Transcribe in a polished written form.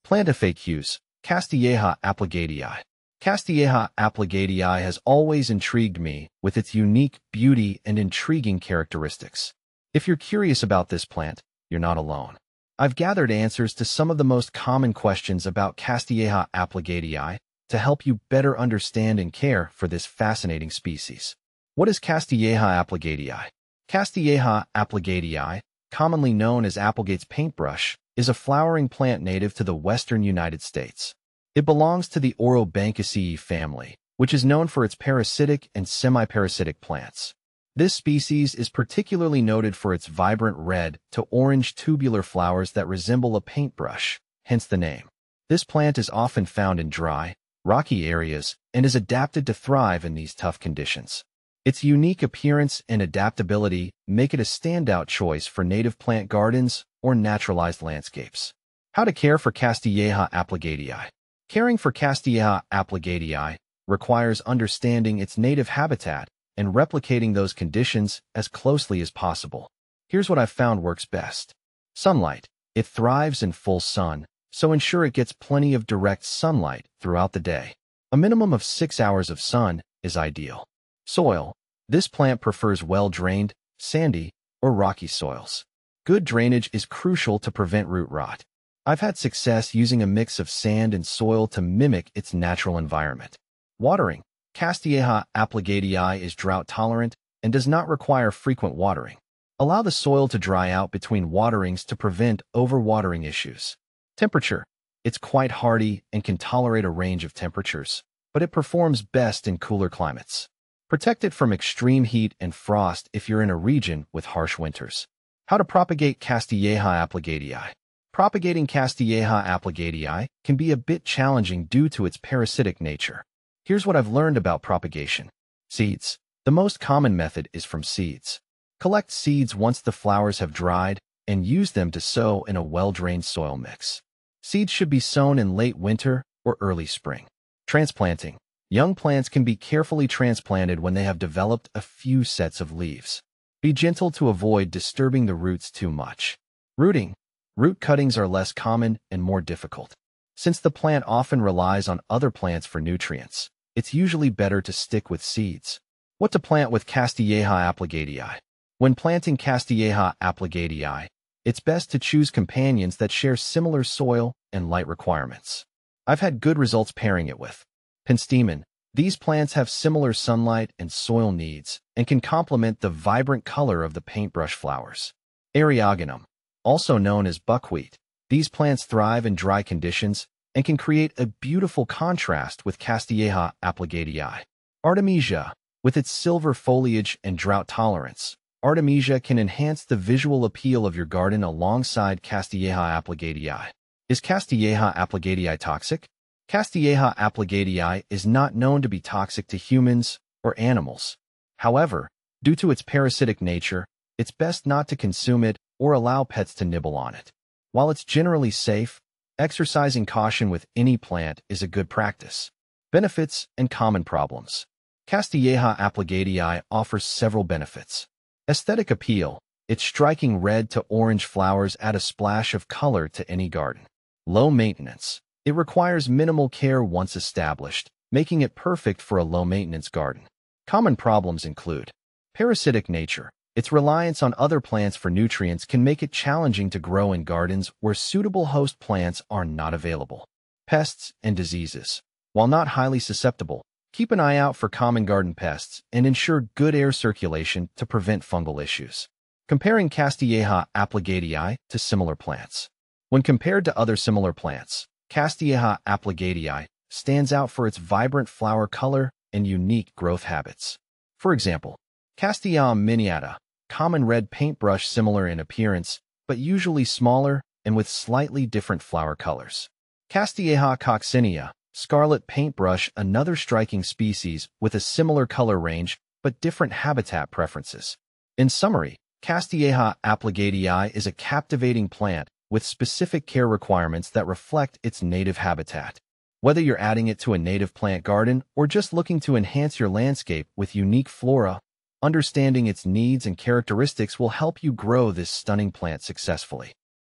Plant FAQs. Castilleja Applegatei. Castilleja Applegatei has always intrigued me with its unique beauty and intriguing characteristics. If you're curious about this plant, you're not alone. I've gathered answers to some of the most common questions about Castilleja Applegatei to help you better understand and care for this fascinating species. What is Castilleja Applegatei? Castilleja Applegatei, commonly known as Applegate's paintbrush, is a flowering plant native to the western United States. It belongs to the Orobanchaceae family, which is known for its parasitic and semi-parasitic plants. This species is particularly noted for its vibrant red to orange tubular flowers that resemble a paintbrush, hence the name. This plant is often found in dry, rocky areas and is adapted to thrive in these tough conditions. Its unique appearance and adaptability make it a standout choice for native plant gardens or naturalized landscapes. How to care for Castilleja Applegatei. Caring for Castilleja Applegatei requires understanding its native habitat and replicating those conditions as closely as possible. Here's what I've found works best. Sunlight. It thrives in full sun, so ensure it gets plenty of direct sunlight throughout the day. A minimum of 6 hours of sun is ideal. Soil. This plant prefers well-drained, sandy, or rocky soils. Good drainage is crucial to prevent root rot. I've had success using a mix of sand and soil to mimic its natural environment. Watering. Castilleja Applegatei is drought-tolerant and does not require frequent watering. Allow the soil to dry out between waterings to prevent overwatering issues. Temperature. It's quite hardy and can tolerate a range of temperatures, but it performs best in cooler climates. Protect it from extreme heat and frost if you're in a region with harsh winters. How to propagate Castilleja Applegatei. Propagating Castilleja Applegatei can be a bit challenging due to its parasitic nature. Here's what I've learned about propagation. Seeds. The most common method is from seeds. Collect seeds once the flowers have dried and use them to sow in a well-drained soil mix. Seeds should be sown in late winter or early spring. Transplanting. Young plants can be carefully transplanted when they have developed a few sets of leaves. Be gentle to avoid disturbing the roots too much. Rooting. Root cuttings are less common and more difficult. Since the plant often relies on other plants for nutrients, it's usually better to stick with seeds. What to plant with Castilleja Applegatei. When planting Castilleja Applegatei, it's best to choose companions that share similar soil and light requirements. I've had good results pairing it with penstemon. These plants have similar sunlight and soil needs and can complement the vibrant color of the paintbrush flowers. Eriogonum, also known as buckwheat. These plants thrive in dry conditions and can create a beautiful contrast with Castilleja Applegatei. Artemisia. With its silver foliage and drought tolerance, Artemisia can enhance the visual appeal of your garden alongside Castilleja Applegatei. Is Castilleja Applegatei toxic? Castilleja Applegatei is not known to be toxic to humans or animals. However, due to its parasitic nature, it's best not to consume it or allow pets to nibble on it. While it's generally safe, exercising caution with any plant is a good practice. Benefits and common problems. Castilleja Applegatei offers several benefits. Aesthetic appeal. Its striking red to orange flowers add a splash of color to any garden. Low maintenance. It requires minimal care once established, making it perfect for a low-maintenance garden. Common problems include parasitic nature. Its reliance on other plants for nutrients can make it challenging to grow in gardens where suitable host plants are not available. Pests and diseases. While not highly susceptible, keep an eye out for common garden pests and ensure good air circulation to prevent fungal issues. Comparing Castilleja Applegatei to similar plants. When compared to other similar plants, Castilleja Applegatei stands out for its vibrant flower color and unique growth habits. For example, Castilleja miniata, common red paintbrush similar in appearance, but usually smaller and with slightly different flower colors. Castilleja coccinea, scarlet paintbrush, another striking species with a similar color range but different habitat preferences. In summary, Castilleja Applegatei is a captivating plant with specific care requirements that reflect its native habitat. Whether you're adding it to a native plant garden or just looking to enhance your landscape with unique flora, understanding its needs and characteristics will help you grow this stunning plant successfully.